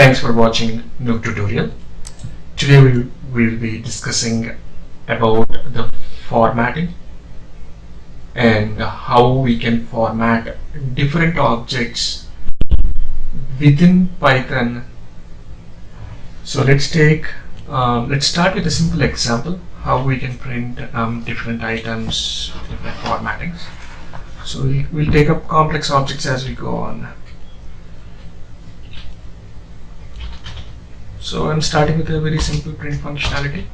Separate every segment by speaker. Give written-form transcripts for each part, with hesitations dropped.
Speaker 1: Thanks for watching Noob tutorial. Today we will be discussing about the formatting and how we can format different objects within Python. So let's start with a simple example how we can print different items, different formattings. So we'll take up complex objects as we go on. So I'm starting with a very simple print functionality.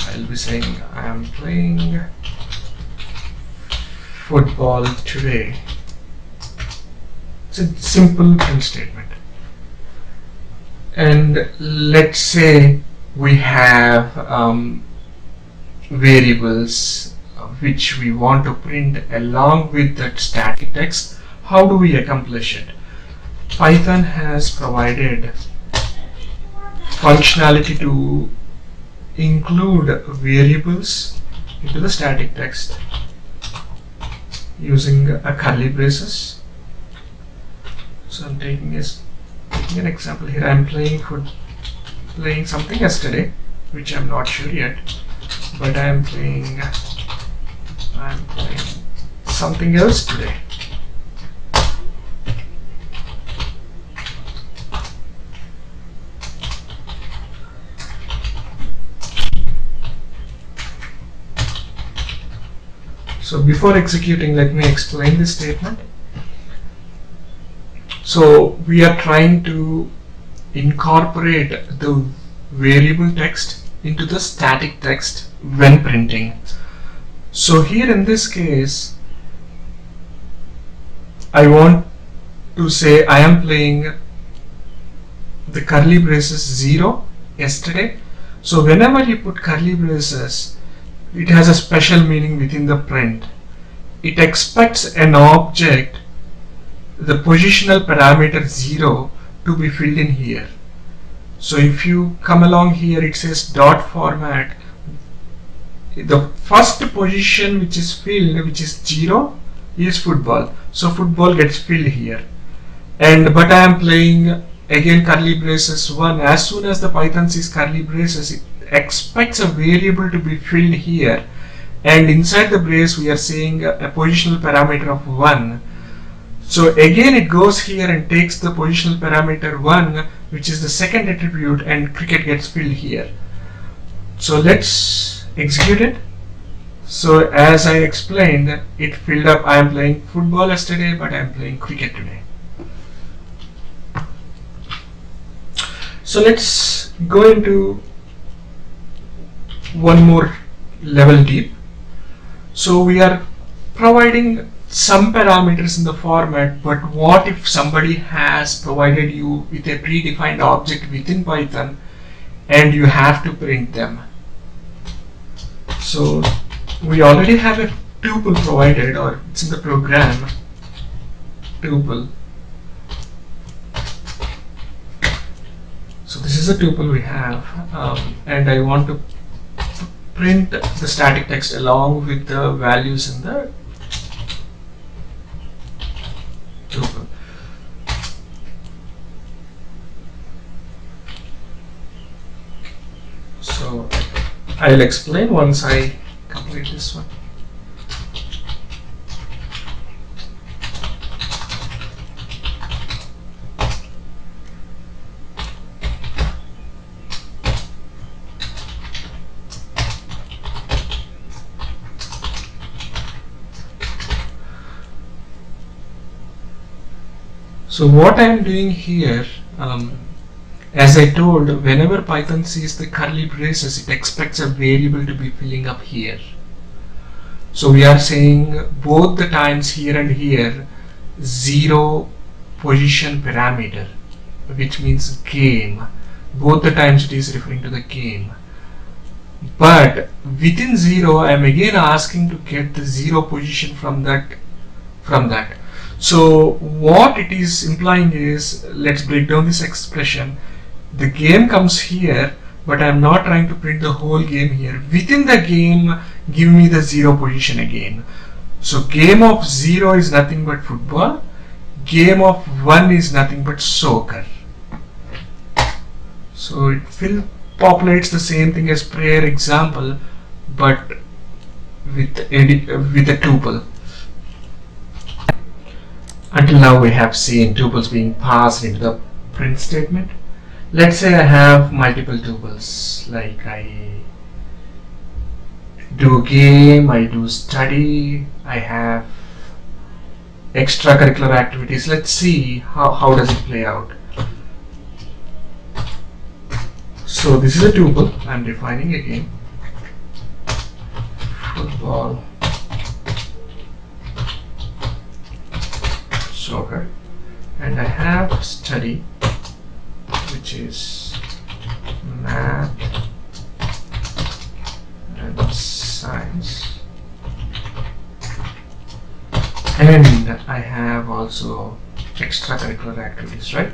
Speaker 1: I'll be saying I am playing football today. It's a simple print statement. And let's say we have variables which we want to print along with that static text. How do we accomplish it? Python has provided functionality to include variables into the static text using a curly braces. So I'm taking an example here. I'm playing something yesterday, which I'm not sure yet, but I'm playing something else today. So before executing, let me explain this statement. So we are trying to incorporate the variable text into the static text when printing. So here in this case, I want to say I am playing the curly braces 0 yesterday. So whenever you put curly braces, it has a special meaning within the print. It expects an object, the positional parameter 0, to be filled in here. So if you come along here, it says dot format. The first position which is filled, which is 0, is football. So football gets filled here. But I am playing again curly braces 1. As soon as the Python sees curly braces, it expects a variable to be filled here, and inside the brace we are saying a positional parameter of 1. So again it goes here and takes the positional parameter 1, which is the second attribute, and cricket gets filled here. So let's execute it. So as I explained, it filled up. I am playing football yesterday, but I am playing cricket today. So let's go into one more level deep. So we are providing some parameters in the format, but what if somebody has provided you with a predefined object within Python and you have to print them? So we already have a tuple provided, or it's in the program, tuple. So this is a tuple we have, and I want to print the static text along with the values in the tuple. So I'll explain once I complete this one. So what I am doing here, as I told, whenever Python sees the curly braces, it expects a variable to be filling up here. So we are saying both the times here and here 0 position parameter, which means game. Both the times it is referring to the game. But within 0, I am again asking to get the 0 position from that. So what it is implying is, let's break down this expression. The game comes here, but I am not trying to print the whole game here. Within the game, give me the 0 position again. So game of 0 is nothing but football. Game of 1 is nothing but soccer. So it populates the same thing as prayer example, but with a tuple. Until now we have seen tuples being passed into the print statement. Let's say I have multiple tuples, like I do game, I do study, I have extracurricular activities. Let's see how does it play out. So this is a tuple. I'm defining again. Football, soccer, and I have study, which is math and science, and I have also extracurricular activities, right?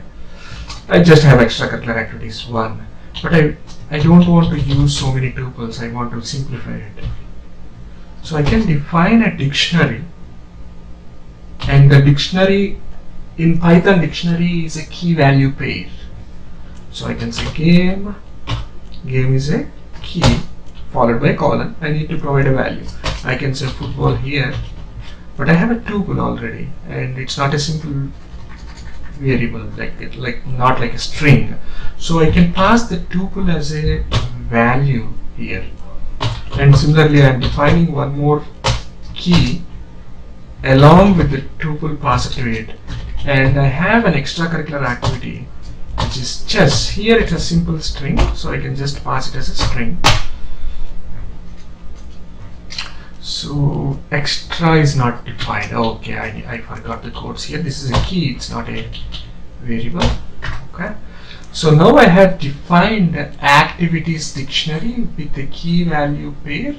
Speaker 1: I just have extracurricular activities 1, but I don't want to use so many tuples. I want to simplify it. So I can define a dictionary, and the dictionary in Python dictionary is a key value pair. So I can say game is a key followed by colon. I need to provide a value. I can say football here, but I have a tuple already, and it's not a simple variable not like a string. So I can pass the tuple as a value here. And similarly, I am defining one more key along with the tuple passed to it, and I have an extracurricular activity which is chess. Here it's a simple string, so I can just pass it as a string. So extra is not defined. Okay, I forgot the codes here. This is a key, it's not a variable. Okay, so now I have defined the activities dictionary with the key value pair.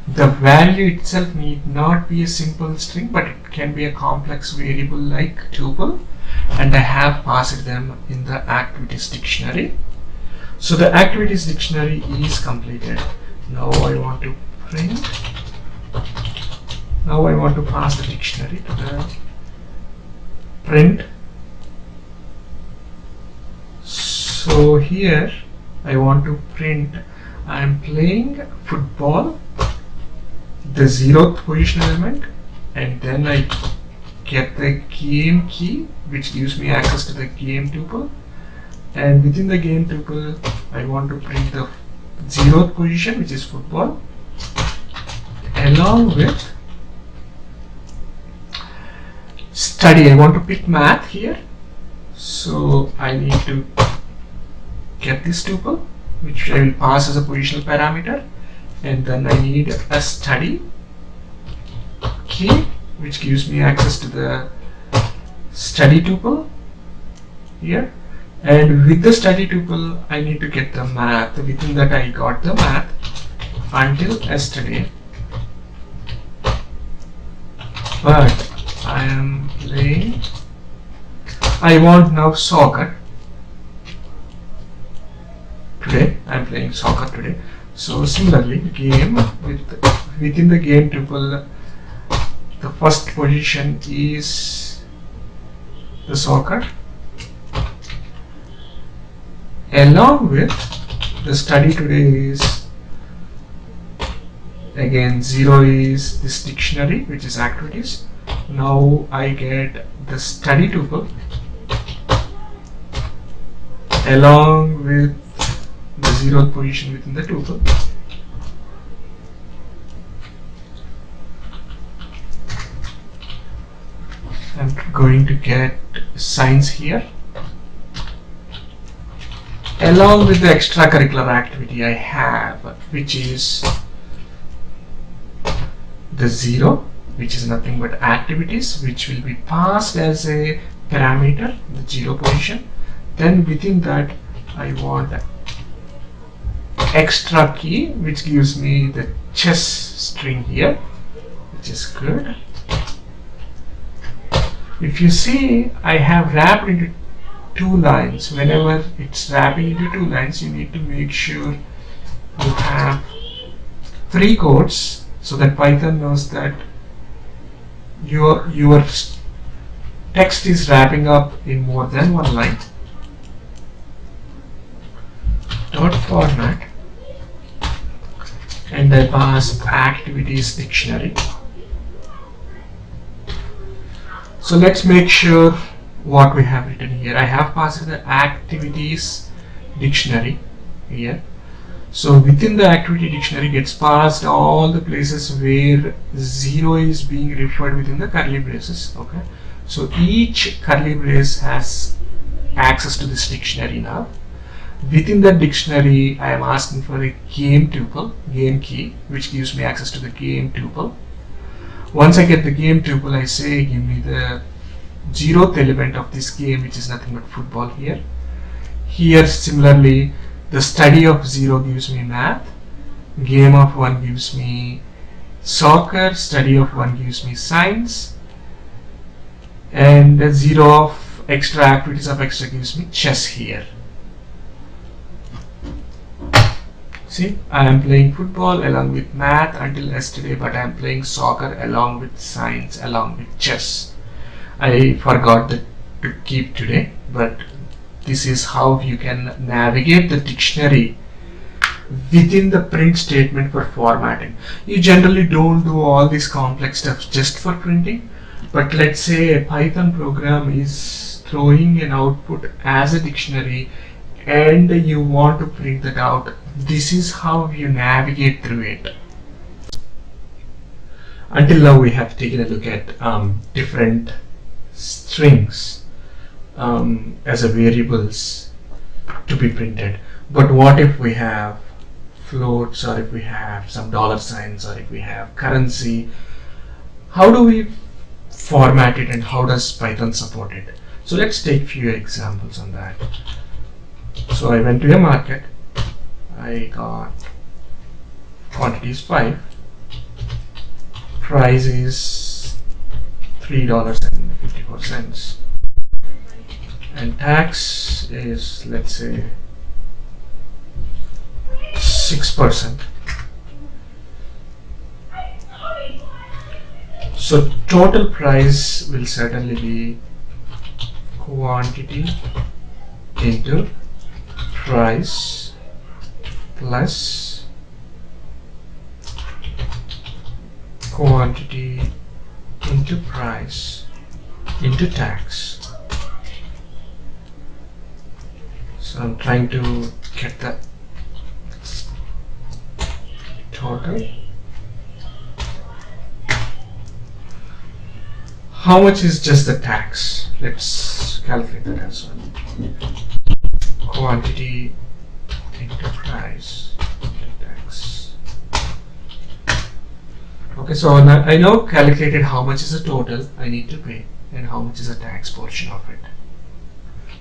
Speaker 1: The value itself need not be a simple string, but it can be a complex variable like tuple, and I have passed them in the activities dictionary. So the activities dictionary is completed. Now I want to print. Now I want to pass the dictionary to the print. So here I want to print I am playing football, the 0th position element, and then I get the game key which gives me access to the game tuple, and within the game tuple I want to print the 0th position, which is football, along with study. I want to pick math here, so I need to get this tuple which I will pass as a positional parameter, and then I need a study key which gives me access to the study tuple here, and with the study tuple I need to get the math. Within that I got the math until yesterday, but I am playing, I want now soccer today. I am playing soccer today. So similarly, game within the game tuple, the first position is the soccer, along with the study today is again 0 is this dictionary which is activities. Now I get the study tuple along with the 0th position within the tuple. I'm going to get science here along with the extracurricular activity I have, which is the 0, which is nothing but activities, which will be passed as a parameter, the 0 position. Then within that I want extra key which gives me the chess string here, which is good. If you see, I have wrapped into 2 lines. Whenever it's wrapping into 2 lines, you need to make sure you have 3 quotes so that Python knows that your text is wrapping up in more than 1 line. dot format, and I pass activities dictionary. So let's make sure what we have written here. I have passed the activities dictionary here. So within the activity dictionary gets passed all the places where 0 is being referred within the curly braces. Okay. So each curly brace has access to this dictionary now. Within the dictionary, I am asking for a game tuple, game key, which gives me access to the game tuple. Once I get the game tuple, I say give me the 0th element of this game, which is nothing but football here. Here similarly, the study of 0 gives me math, game of 1 gives me soccer, study of 1 gives me science, and the 0 of extra activities of extra gives me chess here. See, I am playing football along with math until yesterday, but I am playing soccer along with science, along with chess. I forgot that to keep today, but this is how you can navigate the dictionary within the print statement for formatting. You generally don't do all this complex stuff just for printing, but let's say a Python program is throwing an output as a dictionary and you want to print that out. This is how you navigate through it. Until now we have taken a look at different strings as a variables to be printed. But what if we have floats, or if we have some dollar signs, or if we have currency? How do we format it, and how does Python support it? So let's take few examples on that. So I went to a market, I got quantity is 5, price is $3.54, and tax is, let's say, 6%. So total price will certainly be quantity into price plus quantity into price into tax. So I'm trying to get the total. How much is just the tax? Let's calculate that as well. Quantity into price into tax. Okay, so now I now calculated how much is the total I need to pay and how much is the tax portion of it.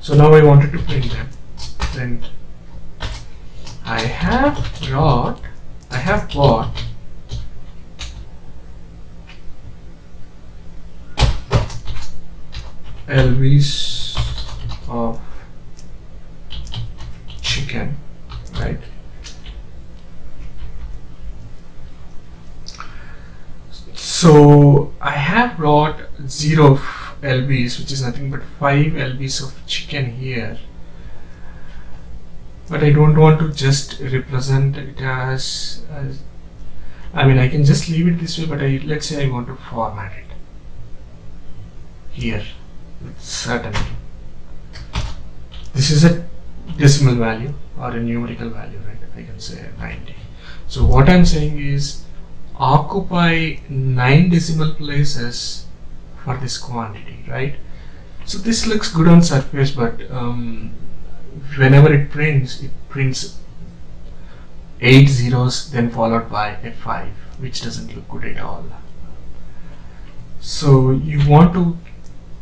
Speaker 1: So now I wanted to print them. Then I have bought LVs of chicken, right? So I have brought 0 LBs, which is nothing but 5 LBs of chicken here. But I don't want to just represent it as I mean, I can just leave it this way, but let's say I want to format it here with certainty. This is a decimal value or a numerical value, right? I can say 90. So what I'm saying is occupy 9 decimal places for this quantity, right? So this looks good on surface, but whenever it prints 8 zeros then followed by a 5, which doesn't look good at all. So you want to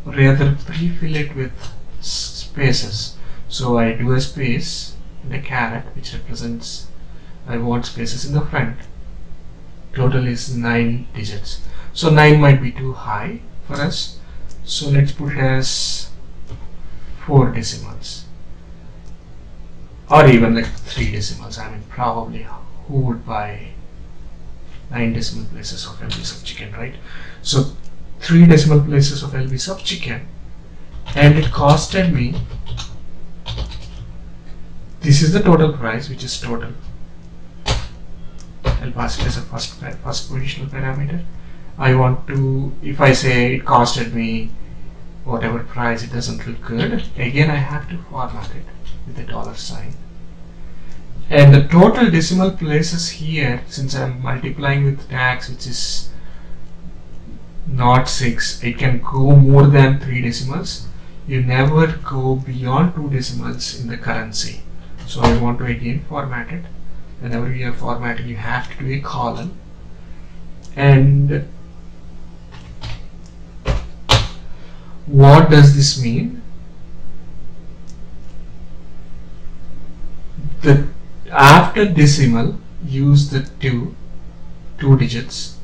Speaker 1: rather pre-fill it with spaces. So I do a space and a caret, which represents I want spaces in the front. Total is 9 digits. So 9 might be too high for us. So let's put it as 4 decimals. Or even like 3 decimals. I mean, probably who would buy 9 decimal places of LBs of chicken, right? So 3 decimal places of LBs of chicken, and it costed me This is the total price, which is total. I'll pass it as a first positional parameter. I want to, if I say it costed me whatever price, it doesn't look good. Again, I have to format it with a dollar sign. And the total decimal places here, since I'm multiplying with tax, which is not 6, it can go more than 3 decimals. You never go beyond 2 decimals in the currency. So I want to again format it. Whenever you are formatting, you have to do a colon. And what does this mean? The after decimal, use the two digits.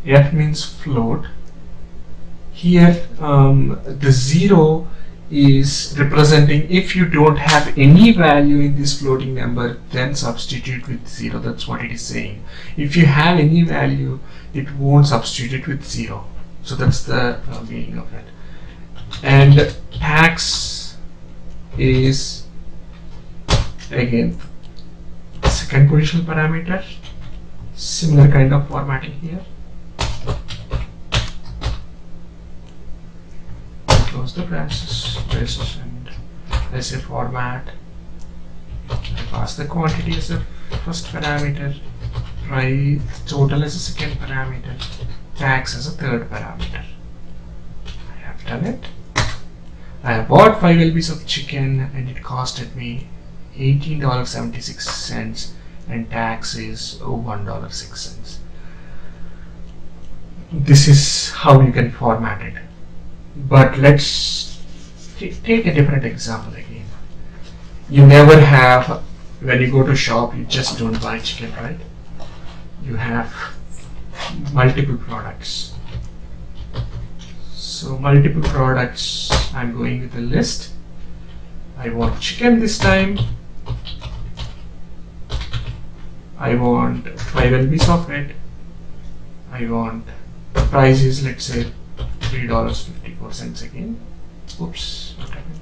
Speaker 1: F means float. Here the 0 is representing if you don't have any value in this floating number, then substitute with 0. That's what it is saying. If you have any value, it won't substitute with 0. So that's the meaning of it. And tax is again second positional parameter. Similar kind of formatting here. Close the braces and I say format. I pass the quantity as a first parameter, price total as a second parameter, tax as a third parameter. I have done it. I have bought 5 lbs of chicken and it costed me $18.76 and tax is $1.06. This is how you can format it. But let's take a different example again. You never have, when you go to shop, you just don't buy chicken, right? You have multiple products. So multiple products, I'm going with a list. I want chicken this time. I want 5 lbs of it. I want the price is, let's say, $3.54 again. Oops, what happened?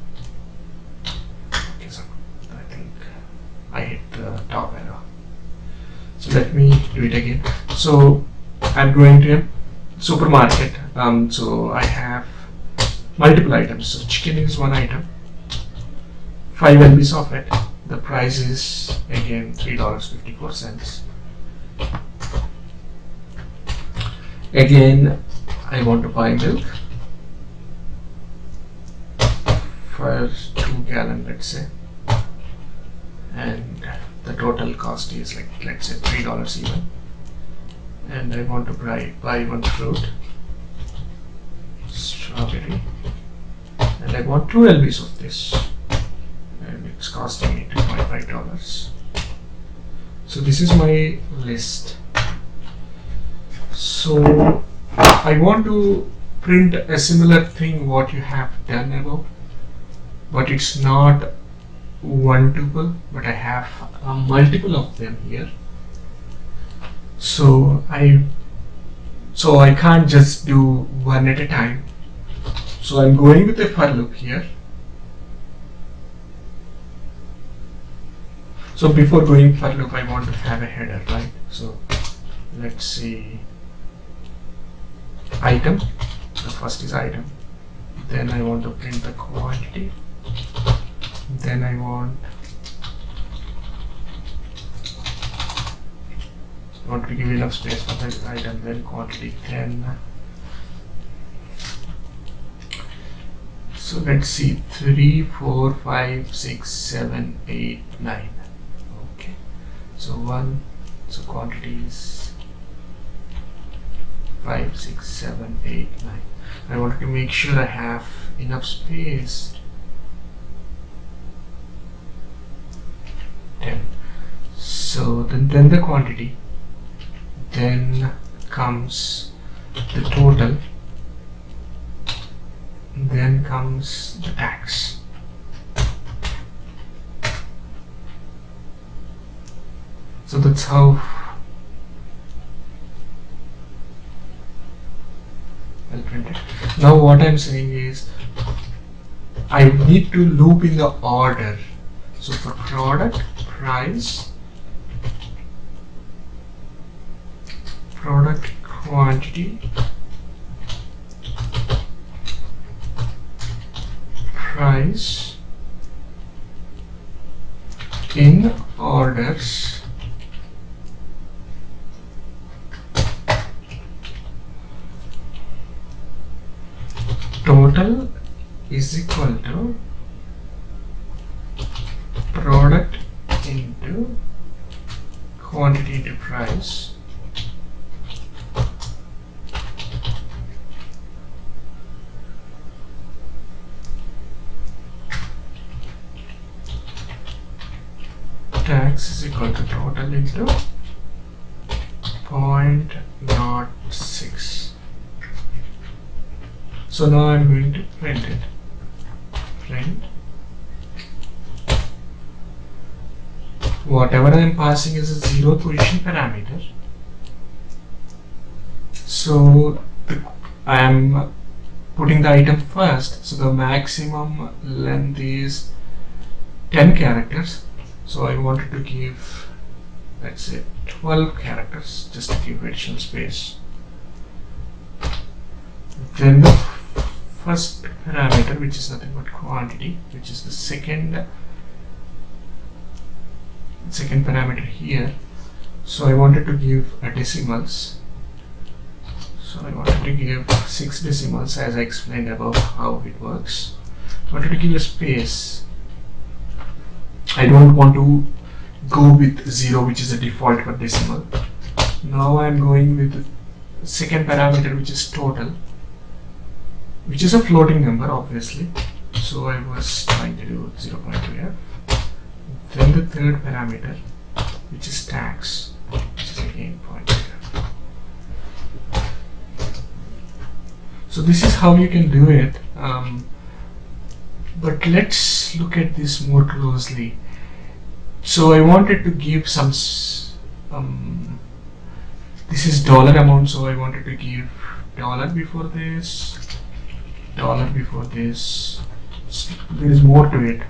Speaker 1: Okay, so I think I hit the top arrow. So let me do it again. So I'm going to a supermarket. So I have multiple items. So chicken is one item. 5 lbs of it. The price is again $3.54. Again, I want to buy milk for 2 gallon, let's say, and the total cost is like, let's say, $3 even. And I want to buy one fruit, strawberry, and I want 2 lbs of this, and it's costing me $2.5. So this is my list. So I want to print a similar thing what you have done above, but it's not one tuple, but I have a multiple of them here. So I can't just do one at a time. So I'm going with a for loop here. So before going for loop, I want to have a header, right? So let's see, item. The first is item. Then I want to print the quantity. Then I want to give enough space for the item. Then quantity 10. So let's see, 3, 4, 5, 6, 7, 8, 9. Okay. So 1. So quantity is 5, 6, 7, 8, 9. I want to make sure I have enough space. 10. So then the quantity. Then comes the total. Then comes the tax. So that's how I'll print it. Now what I'm saying is I need to loop in the order. So for product, price, product quantity, price, in orders, total is equal to product into quantity into price, tax is equal to total into 0.06. So now I'm going to print it. Print. Whatever I am passing is a 0th position parameter. So I am putting the item first. So the maximum length is 10 characters. So I wanted to give, let's say, 12 characters just to give additional space. Then the first parameter, which is nothing but quantity, which is the second parameter here. So I wanted to give a decimals. So I wanted to give 6 decimals, as I explained above how it works. I wanted to give a space. I don't want to go with 0, which is a default for decimal. Now I am going with the second parameter, which is total, which is a floating number, obviously. So I was trying to do 0.2f. Then the third parameter, which is tax, which is again 0.2f. So this is how you can do it. But let's look at this more closely. So I wanted to give some, this is dollar amount, so I wanted to give dollar before this, dollar before this. So there is more to it.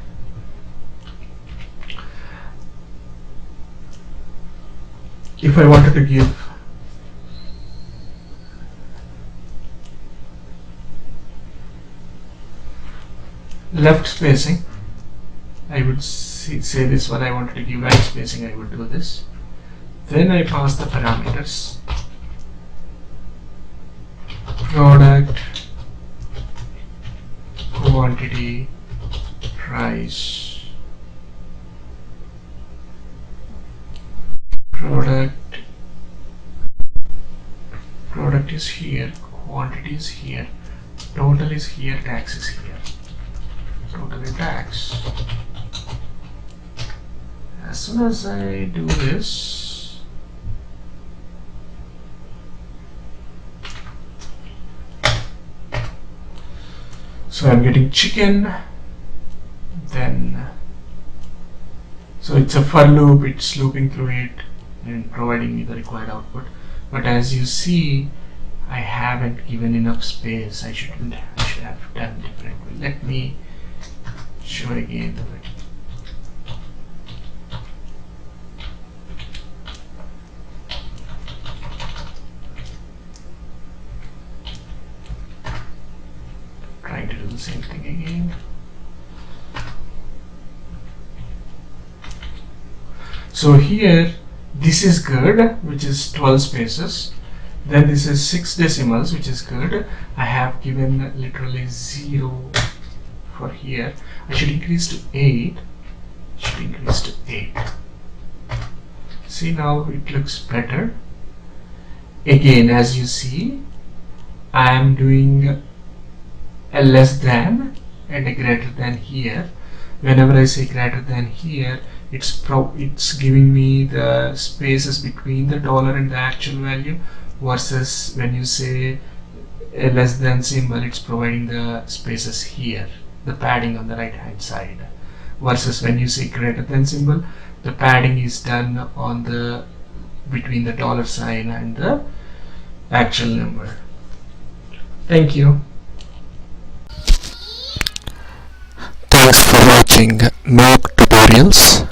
Speaker 1: If I wanted to give left spacing, I would say this one. I wanted to give right spacing, I would do this. Then I pass the parameters, product, quantity, price, product is here, quantity is here, total is here, tax is here. Total and tax. As soon as I do this, so I'm getting chicken, then so it's a for loop, it's looping through it and providing me the required output. But as you see, I haven't given enough space. I should have done differently. Let me show again the way. Trying to do the same thing again. So here, this is good, which is 12 spaces. Then this is 6 decimals, which is good. I have given literally 0 for here. I should increase to 8. See, now it looks better. Again, as you see, I am doing a less than and a greater than here. Whenever I say greater than here, it's giving me the spaces between the dollar and the actual value, versus when you say a less than symbol, it's providing the spaces here, the padding on the right hand side, versus when you say greater than symbol, the padding is done on the between the dollar sign and the actual number. Thank you.
Speaker 2: Thanks for watching Mock Tutorials.